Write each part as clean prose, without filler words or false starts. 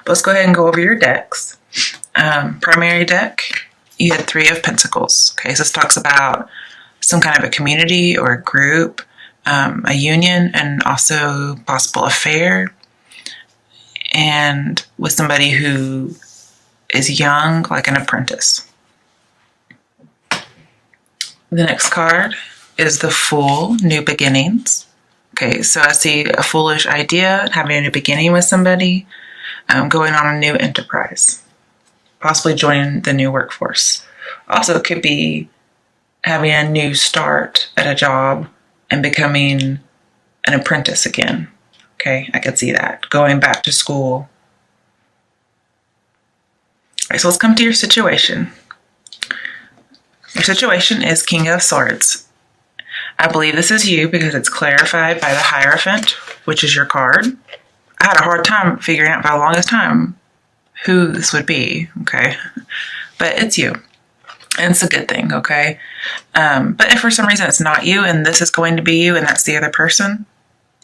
let's go ahead and go over your decks. Primary deck, you had 3 of Pentacles. Okay, so this talks about some kind of a community or a group, a union, and also possible affair, and with somebody who is young, like an apprentice. The next card is the Fool, New Beginnings. Okay, so I see a foolish idea, having a new beginning with somebody, going on a new enterprise, possibly joining the new workforce. Also, it could be having a new start at a job and becoming an apprentice again. Okay, I could see that. Going back to school. All right, so let's come to your situation. Your situation is King of Swords. I believe this is you because it's clarified by the Hierophant, which is your card. I had a hard time figuring out for the longest time who this would be, okay? But it's you. And it's a good thing, okay? But if for some reason it's not you and this is going to be you and that's the other person,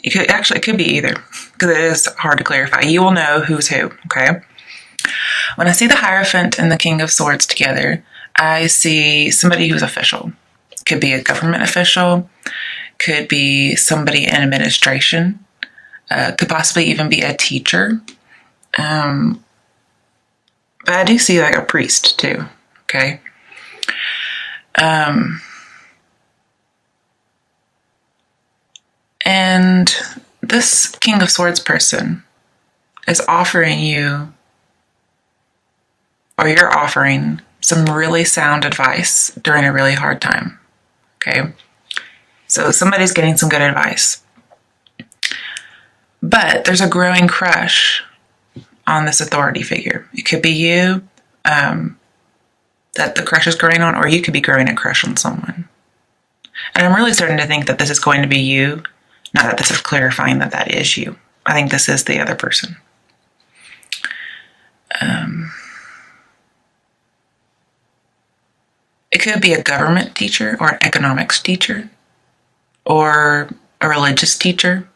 it could be either, because it is hard to clarify. You will know who's who, okay? When I see the Hierophant and the King of Swords together, I see somebody who's official. Could be a government official, could be somebody in administration, could possibly even be a teacher. But I do see like a priest too, okay? And this King of Swords person is offering you, or you're offering, some really sound advice during a really hard time. Okay? So somebody's getting some good advice. But there's a growing crush on this authority figure. It could be you that the crush is growing on, or you could be growing a crush on someone. And I'm really starting to think that this is going to be you, not that this is clarifying that that is you. I think this is the other person. It could be a government teacher or an economics teacher or a religious teacher,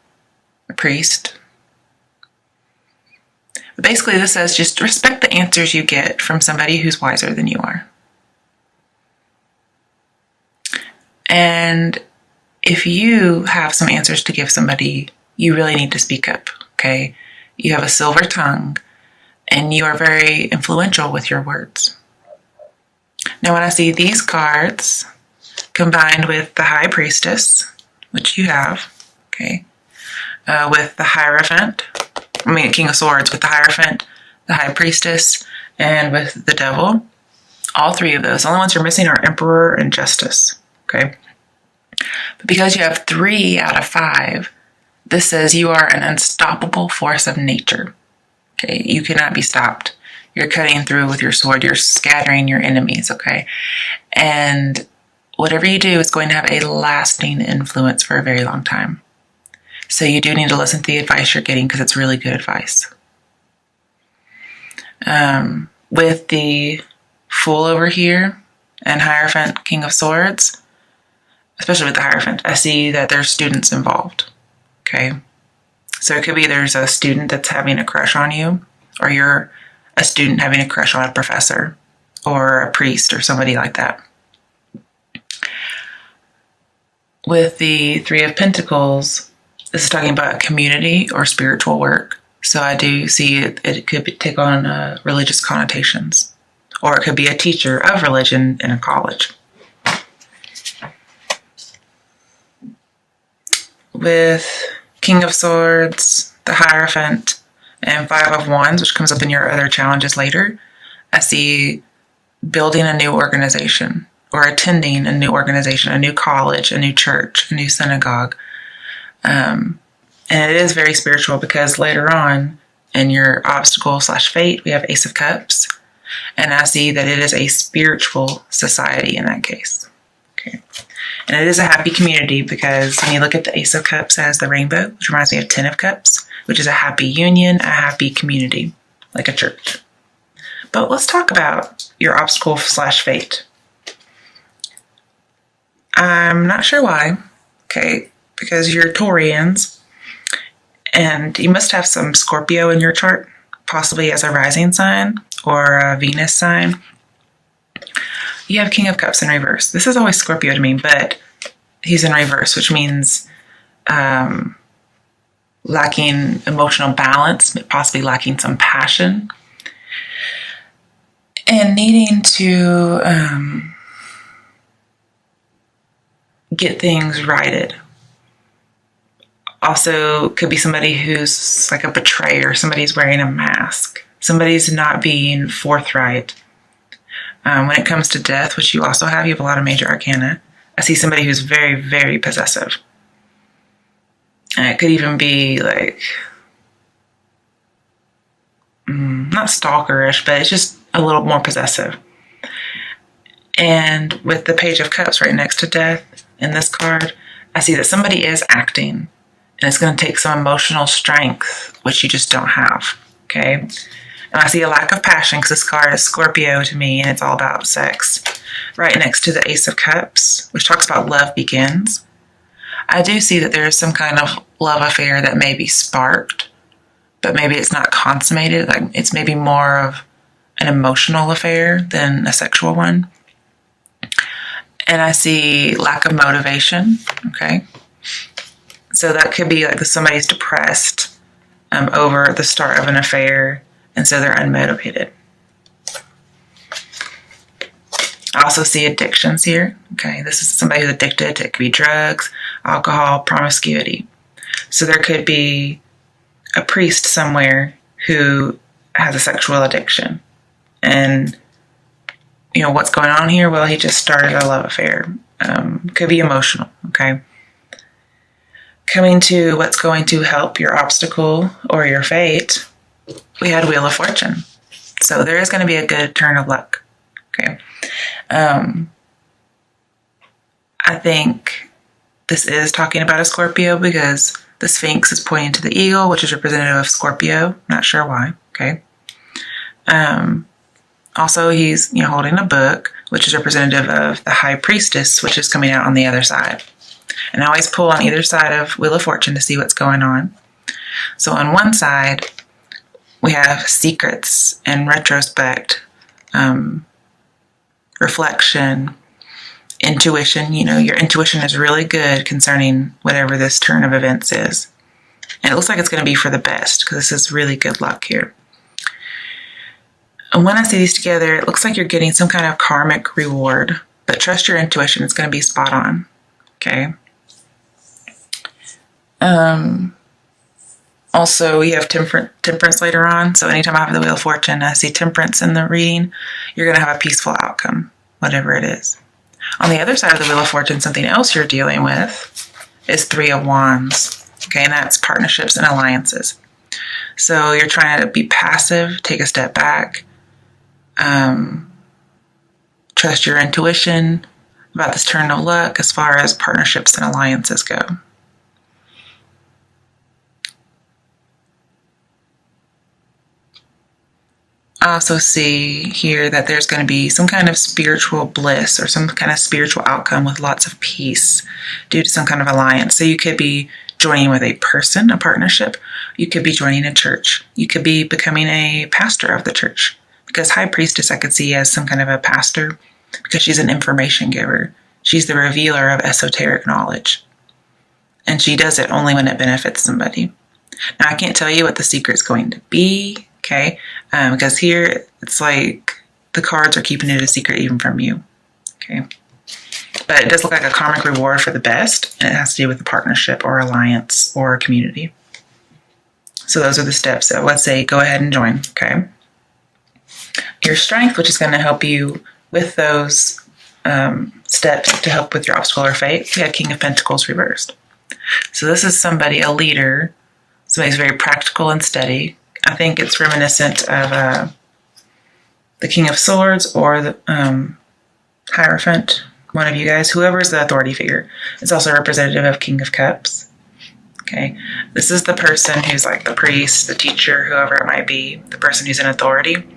a priest. But basically this says just respect the answers you get from somebody who's wiser than you are. And if you have some answers to give somebody, you really need to speak up, okay? You have a silver tongue and you are very influential with your words. Now, when I see these cards combined with the High Priestess, which you have, okay, with the Hierophant, King of Swords, with the Hierophant, the High Priestess, and with the Devil, all 3 of those. The only ones you're missing are Emperor and Justice, okay? But because you have 3 out of 5, this says you are an unstoppable force of nature, okay? You cannot be stopped. You're cutting through with your sword. You're scattering your enemies, okay? And whatever you do is going to have a lasting influence for a very long time. So you do need to listen to the advice you're getting because it's really good advice. With the Fool over here and Hierophant, King of Swords, especially with the Hierophant, I see that there's students involved, okay? So it could be there's a student that's having a crush on you, or you're a student having a crush on a professor or a priest or somebody like that. With the 3 of Pentacles, this is talking about community or spiritual work. So I do see it could take on religious connotations, or it could be a teacher of religion in a college. With King of Swords, the Hierophant, and 5 of Wands, which comes up in your other challenges later, I see building a new organization or attending a new organization, a new college, a new church, a new synagogue. And it is very spiritual because later on in your obstacle/fate, we have Ace of Cups. And I see that it is a spiritual society in that case. Okay. And it is a happy community because when you look at the Ace of Cups as the rainbow, which reminds me of 10 of Cups, which is a happy union, a happy community, like a church. But let's talk about your obstacle/fate. I'm not sure why, okay, because you're Taurians, and you must have some Scorpio in your chart, possibly as a rising sign or a Venus sign, you have King of Cups in reverse. This is always Scorpio to me, but he's in reverse, which means lacking emotional balance, possibly lacking some passion, and needing to get things righted. Also, could be somebody who's like a betrayer, somebody's wearing a mask, somebody's not being forthright. When it comes to death, which you also have, you have a lot of major arcana. I see somebody who's very, very possessive. And it could even be like, not stalkerish, but it's just a little more possessive. And with the Page of Cups right next to death in this card, I see that somebody is acting. And it's going to take some emotional strength, which you just don't have, okay? And I see a lack of passion because this card is Scorpio to me, and it's all about sex. Right next to the Ace of Cups, which talks about love begins. I do see that there is some kind of love affair that may be sparked, but maybe it's not consummated. Like it's maybe more of an emotional affair than a sexual one. And I see lack of motivation, okay? So that could be like somebody's depressed over the start of an affair, and so they're unmotivated. I also see addictions here. Okay, this is somebody who's addicted. It could be drugs, alcohol, promiscuity. So there could be a priest somewhere who has a sexual addiction. And, you know, what's going on here? Well, he just started a love affair. Could be emotional, okay? Coming to what's going to help your obstacle or your fate, we had Wheel of Fortune. So there is going to be a good turn of luck, okay? I think this is talking about a Scorpio because the Sphinx is pointing to the eagle, which is representative of Scorpio. Not sure why, okay? Also, he's holding a book, which is representative of the High Priestess, which is coming out on the other side. And I always pull on either side of Wheel of Fortune to see what's going on. So on one side, we have secrets and retrospect, reflection, intuition. Your intuition is really good concerning whatever this turn of events is. And it looks like it's going to be for the best because this is really good luck here. And when I see these together, it looks like you're getting some kind of karmic reward. But trust your intuition. It's going to be spot on. Okay. Also, we have temperance later on. So anytime I have the Wheel of Fortune, I see temperance in the reading, you're going to have a peaceful outcome, whatever it is. On the other side of the Wheel of Fortune, something else you're dealing with is Three of Wands. Okay, and that's partnerships and alliances. So you're trying to be passive, take a step back, trust your intuition about this turn of luck as far as partnerships and alliances go. I also see here that there's going to be some kind of spiritual bliss or some kind of spiritual outcome with lots of peace due to some kind of alliance. So you could be joining with a person, a partnership. You could be joining a church. You could be becoming a pastor of the church. Because High Priestess I could see as some kind of a pastor because she's an information giver. She's the revealer of esoteric knowledge. And she does it only when it benefits somebody. Now, I can't tell you what the secret's going to be, okay? Because here, it's like the cards are keeping it a secret even from you, okay? But it does look like a karmic reward for the best, and it has to do with a partnership or alliance or a community. So those are the steps. So let's say go ahead and join, okay? Your strength, which is going to help you with those steps to help with your obstacle or fate, we have King of Pentacles reversed. So this is somebody, a leader, somebody who's very practical and steady. I think it's reminiscent of the King of Swords or the Hierophant, one of you guys, whoever is the authority figure. It's also representative of King of Cups. Okay, this is the person who's like the priest, the teacher, whoever it might be, the person who's in authority.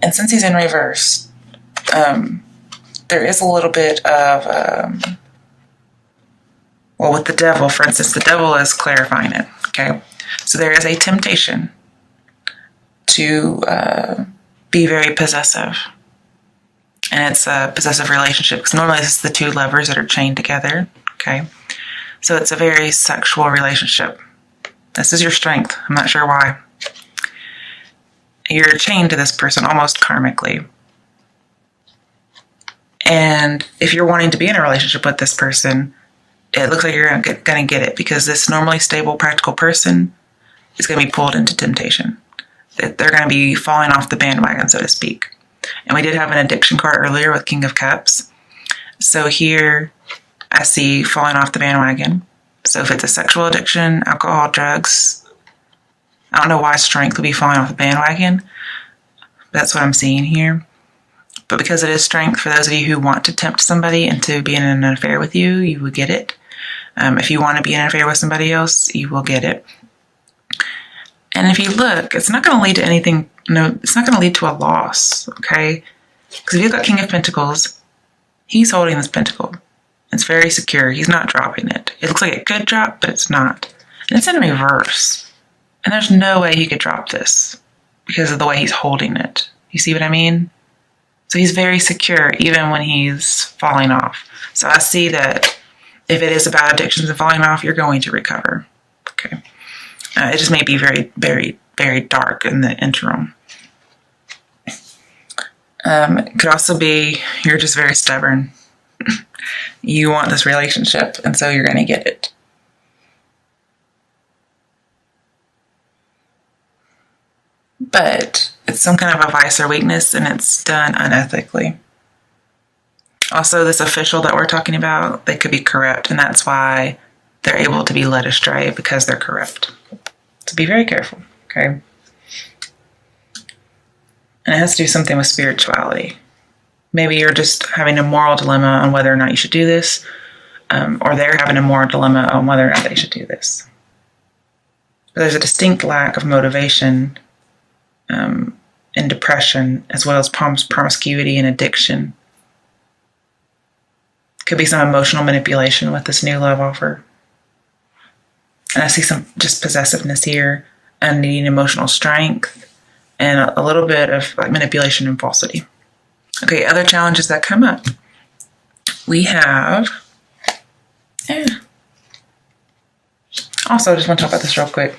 And since he's in reverse, there is a little bit of, with the devil, for instance, the devil is clarifying it, okay? So there is a temptation to be very possessive. And it's a possessive relationship because normally this is the two lovers that are chained together. Okay. So it's a very sexual relationship. This is your strength. I'm not sure why. You're chained to this person almost karmically. And if you're wanting to be in a relationship with this person, it looks like you're going to get it because this normally stable, practical person is going to be pulled into temptation. They're going to be falling off the bandwagon, so to speak. And we did have an addiction card earlier with King of Cups. So here I see falling off the bandwagon. So if it's a sexual addiction, alcohol, drugs, I don't know why strength would be falling off the bandwagon. But that's what I'm seeing here. But because it is strength, for those of you who want to tempt somebody into being in an affair with you, you will get it. If you want to be in an affair with somebody else, you will get it. And if you look, it's not going to lead to anything. No, it's not going to lead to a loss, okay? Because if you've got King of Pentacles, he's holding this pentacle. It's very secure. He's not dropping it. It looks like it could drop, but it's not. And it's in reverse. And there's no way he could drop this because of the way he's holding it. You see what I mean? So he's very secure even when he's falling off. So I see that if it is about addictions and falling off, you're going to recover. Okay. It just may be very, very, very dark in the interim. It could also be you're just very stubborn. You want this relationship, and so you're going to get it. But it's some kind of a vice or weakness, and it's done unethically. Also, this official that we're talking about, they could be corrupt, and that's why they're able to be led astray, because they're corrupt. So be very careful, okay? And it has to do something with spirituality. Maybe you're just having a moral dilemma on whether or not you should do this, or they're having a moral dilemma on whether or not they should do this. But there's a distinct lack of motivation and depression, as well as promiscuity and addiction. Could be some emotional manipulation with this new love offer. And I see some just possessiveness here and needing emotional strength and a little bit of like manipulation and falsity. Okay, other challenges that come up. We have... Also, I just want to talk about this real quick.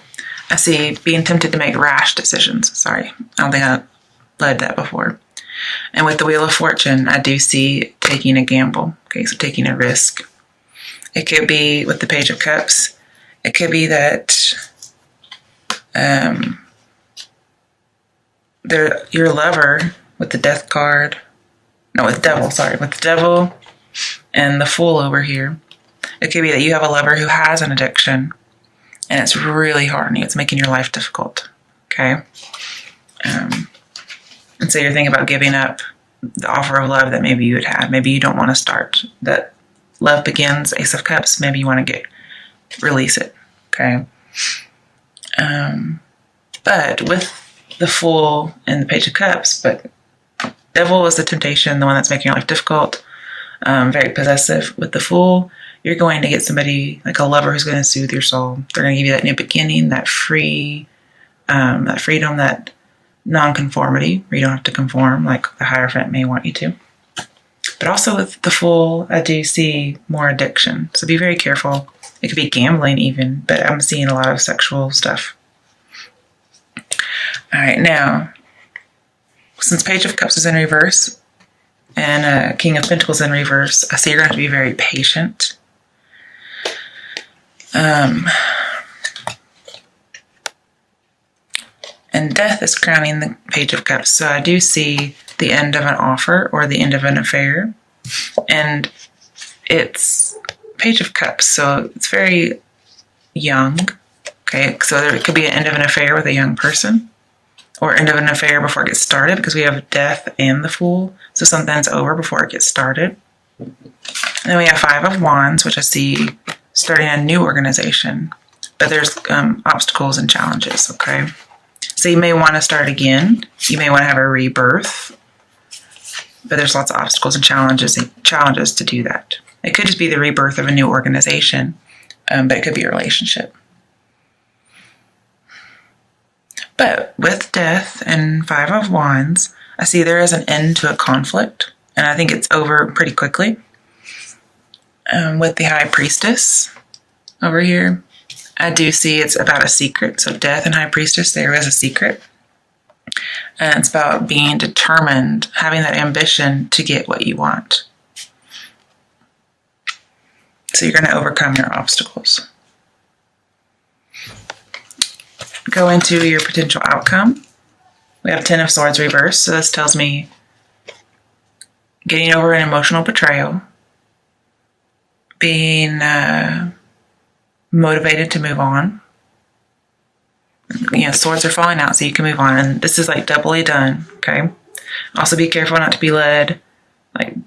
I see being tempted to make rash decisions. Sorry, I don't think I led that before. And with the Wheel of Fortune, I do see taking a gamble. Okay, so taking a risk. It could be with the Page of Cups. It could be that your lover with the Death card. No, with the Devil, sorry. With the Devil and the Fool over here. It could be that you have a lover who has an addiction. And it's really hard on you. It's making your life difficult. Okay? And so you're thinking about giving up the offer of love that maybe you had had. Maybe you don't want to start. That love begins, Ace of Cups. Maybe you want to release it. Okay? But with the Fool and the Page of Cups, but Devil is the temptation, the one that's making your life difficult. Very possessive. With the Fool, you're going to get somebody like a lover who's going to soothe your soul. They're going to give you that new beginning, that freedom, that non-conformity, where you don't have to conform like the Hierophant may want you to. But also with the Fool, I do see more addiction. So be very careful. It could be gambling even, but I'm seeing a lot of sexual stuff. All right, now, since Page of Cups is in reverse and King of Pentacles in reverse, I see you're going to have to be very patient. And Death is crowning the Page of Cups. So I do see the end of an offer or the end of an affair. And it's Page of Cups, so it's very young. Okay, so there could be an end of an affair with a young person or end of an affair before it gets started, because we have Death and the Fool. So something's over before it gets started. And then we have Five of Wands, which I see starting a new organization. But there's obstacles and challenges, okay? So you may want to start again. You may want to have a rebirth. But there's lots of obstacles and challenges to do that. It could just be the rebirth of a new organization, but it could be a relationship. But with Death and Five of Wands, I see there is an end to a conflict, and I think it's over pretty quickly. With the High Priestess over here, I do see it's about a secret. So Death and High Priestess, there is a secret. And it's about being determined, having that ambition to get what you want. So you're going to overcome your obstacles. Go into your potential outcome. We have 10 of Swords reversed. So this tells me getting over an emotional betrayal, being motivated to move on. Swords are falling out so you can move on. And this is like doubly done, okay? Also be careful not to be led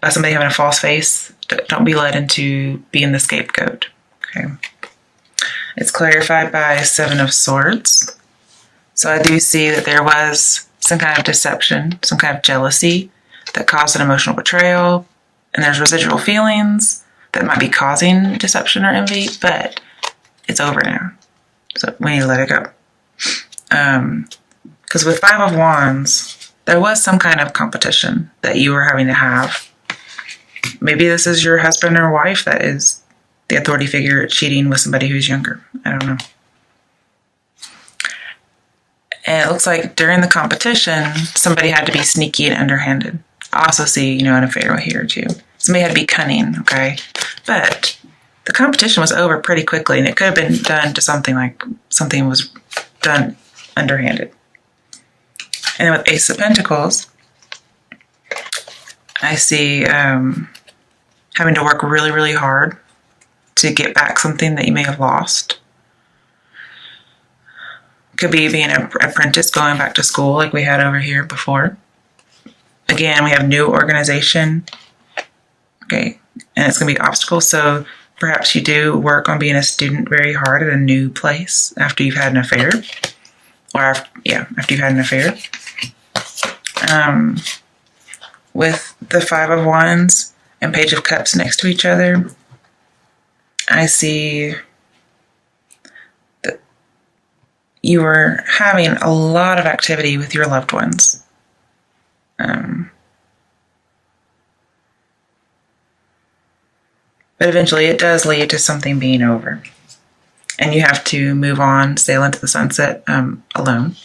by somebody having a false face. Don't be led into being the scapegoat, okay? It's clarified by 7 of Swords. So I do see that there was some kind of deception, some kind of jealousy that caused an emotional betrayal. And there's residual feelings that might be causing deception or envy, but it's over now. So we need to let it go. Because with Five of Wands, there was some kind of competition that you were having to have. Maybe this is your husband or wife that is the authority figure cheating with somebody who's younger. I don't know. And it looks like during the competition, somebody had to be sneaky and underhanded. I also see, an affair here too. Somebody had to be cunning, okay? But the competition was over pretty quickly, and it could have been done to something was done underhanded. And then with Ace of Pentacles, I see having to work really, really hard to get back something that you may have lost. Could be being an apprentice going back to school like we had over here before. Again, we have new organization. Okay, and it's going to be obstacles. So perhaps you do work on being a student very hard at a new place after you've had an affair. After you've had an affair. With the Five of Wands and Page of Cups next to each other, I see that you were having a lot of activity with your loved ones. But eventually it does lead to something being over. And you have to move on, sail into the sunset alone.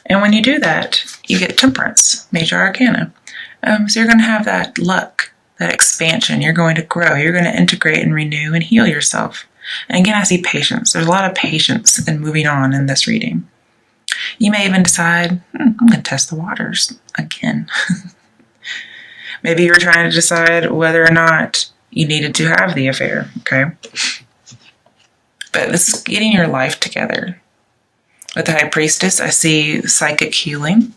And when you do that, you get Temperance, Major Arcana. So you're going to have that luck, that expansion. You're going to grow. You're going to integrate and renew and heal yourself. And again, I see patience. There's a lot of patience in moving on in this reading. You may even decide, I'm going to test the waters again. Maybe you were trying to decide whether or not you needed to have the affair, okay? But this is getting your life together. With the High Priestess, I see psychic healing.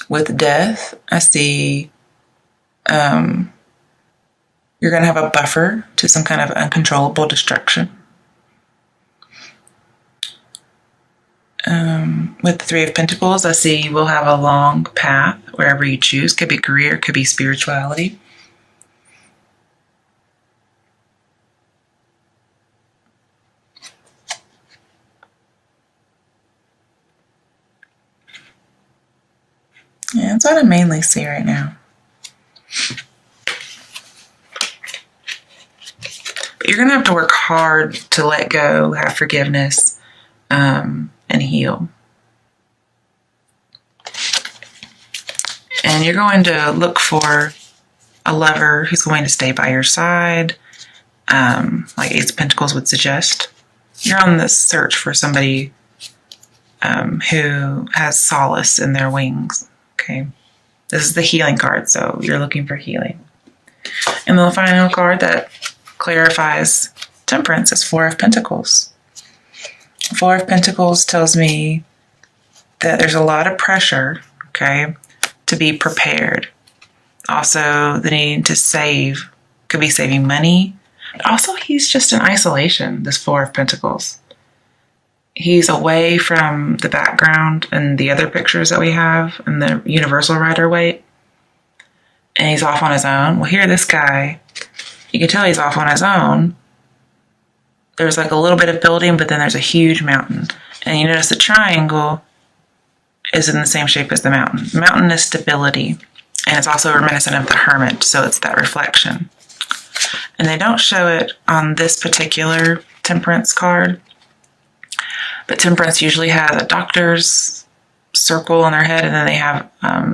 With Death, I see you're going to have a buffer to some kind of uncontrollable destruction. With the Three of Pentacles, I see you will have a long path wherever you choose. Could be career, could be spirituality. Yeah, that's what I mainly see right now. But you're going to have to work hard to let go, have forgiveness, and heal. And you're going to look for a lover who's going to stay by your side, like Ace of Pentacles would suggest. You're on the search for somebody who has solace in their wings. Okay, this is the healing card, so you're looking for healing. And the final card that clarifies Temperance is Four of Pentacles. Four of Pentacles tells me that there's a lot of pressure, okay, to be prepared. Also, the need to save, could be saving money. Also, he's just in isolation, this Four of Pentacles. He's away from the background and the other pictures that we have and the universal Rider-Waite. And he's off on his own. Well, here, this guy, you can tell he's off on his own there's like a little bit of building, but then there's a huge mountain. And you notice the triangle is in the same shape as the mountain. The mountain is stability, and it's also reminiscent of the hermit, so it's that reflection. And they don't show it on this particular temperance card, but temperance usually has a doctor's circle on their head, and then they have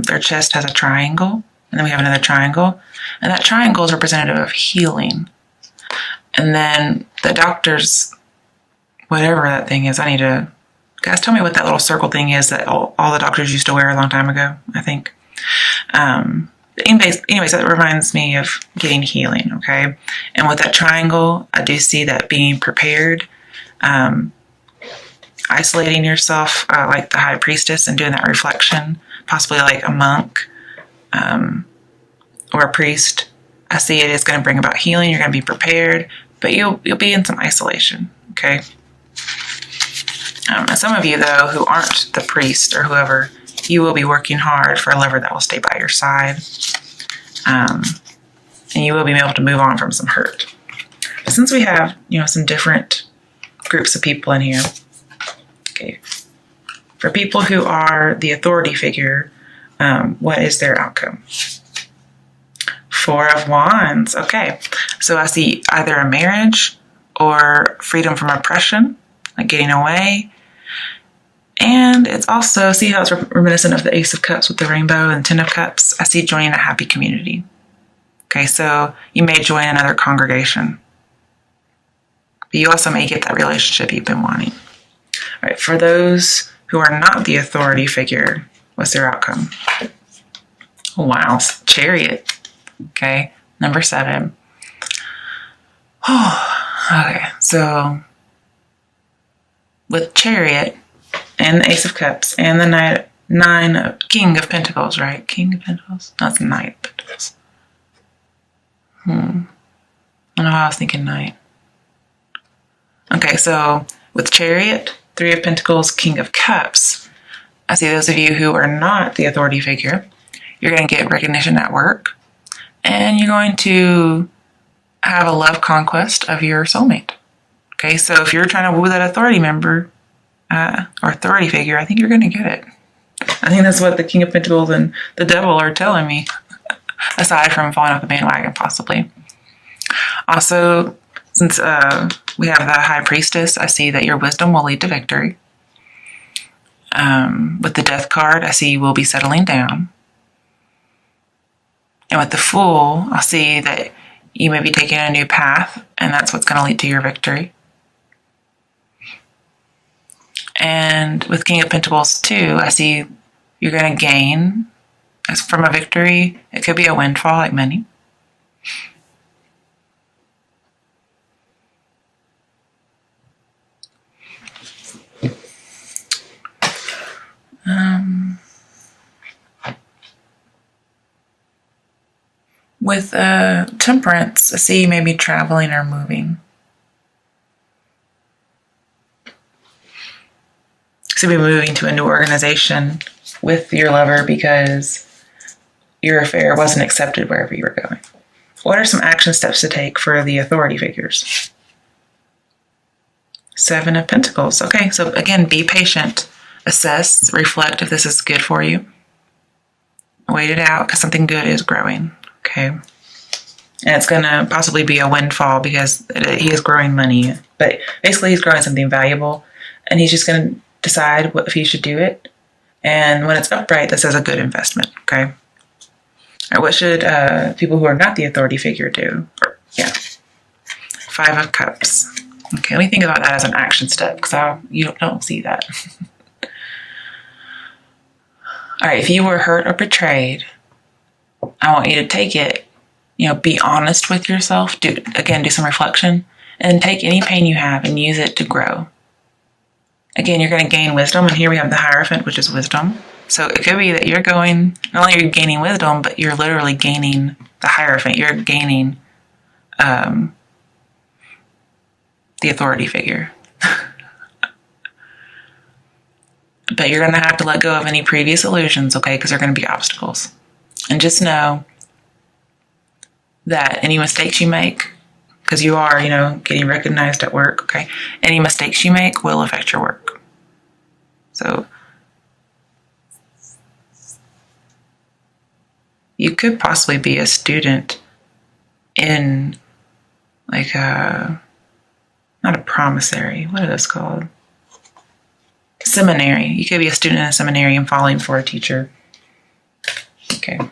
their chest has a triangle, and then we have another triangle, and that triangle is representative of healing. And then the doctor's, whatever that thing is, guys, tell me what that little circle thing is that all the doctors used to wear a long time ago, I think. Anyways, that reminds me of getting healing, okay? And with that triangle, I do see that being prepared, isolating yourself like the high priestess and doing that reflection, possibly like a monk or a priest. I see it is going to bring about healing. You're going to be prepared, but you'll be in some isolation, okay? And some of you, though, who aren't the priest or whoever, you will be working hard for a lover that will stay by your side. And you will be able to move on from some hurt. But since we have, some different groups of people in here, okay, for people who are the authority figure, what is their outcome? 4 of Wands. Okay, so I see either a marriage or freedom from oppression, like getting away. And it's also, see how it's reminiscent of the Ace of Cups with the rainbow and 10 of Cups? I see joining a happy community. Okay, so you may join another congregation. But you also may get that relationship you've been wanting. All right, for those who are not the authority figure, what's their outcome? Wow, Chariot. Okay, number 7. Okay, so with Chariot and the Ace of Cups and the King of Pentacles, right? King of Pentacles? No, it's Knight of Pentacles. I don't know why I was thinking Knight. Okay, so with Chariot, 3 of Pentacles, King of Cups, I see those of you who are not the authority figure, you're going to get recognition at work, and you're going to have a love conquest of your soulmate. Okay, so if you're trying to woo that authority member or authority figure, I think you're going to get it. I think that's what the King of Pentacles and the Devil are telling me, aside from falling off the bandwagon, possibly. Also, since we have the High Priestess, I see that your wisdom will lead to victory. With the Death card, I see you will be settling down. And with the Fool, I see that you may be taking a new path, and that's what's going to lead to your victory. And with King of Pentacles too, I see you're going to gain as from a victory. It could be a windfall, like many. With Temperance, I see you may be traveling or moving. So you'll be moving to a new organization with your lover because your affair wasn't accepted wherever you were going. What are some action steps to take for the authority figures? 7 of Pentacles. Okay, so again, be patient. Assess, reflect if this is good for you. Wait it out because something good is growing. Okay. And it's going to possibly be a windfall because he is growing money. But basically he's growing something valuable and he's just going to decide if he should do it. And when it's upright, this is a good investment. Okay. All right, what should people who are not the authority figure do? 5 of Cups. Okay, let me think about that as an action step because you don't see that. All right, if you were hurt or betrayed, I want you to take it, be honest with yourself. Do some reflection and take any pain you have and use it to grow. Again, you're going to gain wisdom. And here we have the Hierophant, which is wisdom. So it could be that you're going, not only are you gaining wisdom, but you're literally gaining the Hierophant. You're gaining the authority figure. But you're going to have to let go of any previous illusions, okay? Because they're going to be obstacles. And just know that any mistakes you make, because you are, getting recognized at work, okay? Any mistakes you make will affect your work. So you could possibly be a student in like not a promissory, what are those called? Seminary. You could be a student in a seminary and falling for a teacher. Okay. All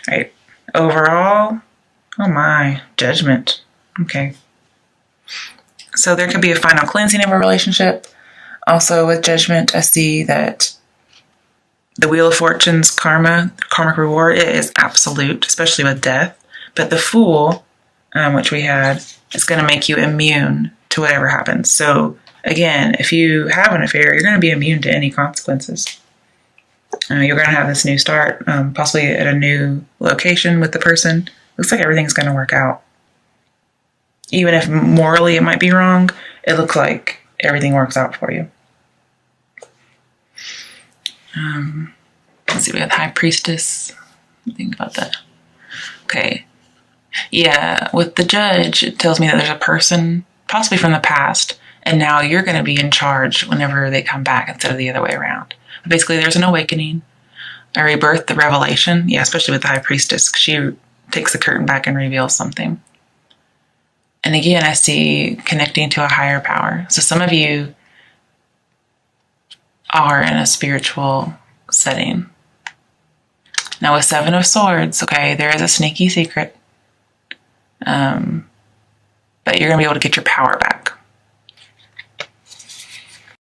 right. Overall, oh my, judgment. Okay. So there could be a final cleansing of a relationship. Also with judgment, I see that the Wheel of Fortune's karmic reward, it is absolute, especially with death. But the Fool, which we had, is going to make you immune to whatever happens. So again, if you have an affair, you're going to be immune to any consequences. You're going to have this new start, possibly at a new location with the person. Looks like everything's going to work out. Even if morally it might be wrong, it looks like everything works out for you. Let's see, we have the High Priestess. Think about that. Okay. Yeah, with the Judge, it tells me that there's a person, possibly from the past, and now you're going to be in charge whenever they come back instead of the other way around. But basically, there's an awakening, a rebirth, the revelation. Yeah, especially with the High Priestess, because she takes the curtain back and reveals something. And again, I see connecting to a higher power. So some of you are in a spiritual setting. Now with Seven of Swords, okay, there is a sneaky secret. But you're going to be able to get your power back.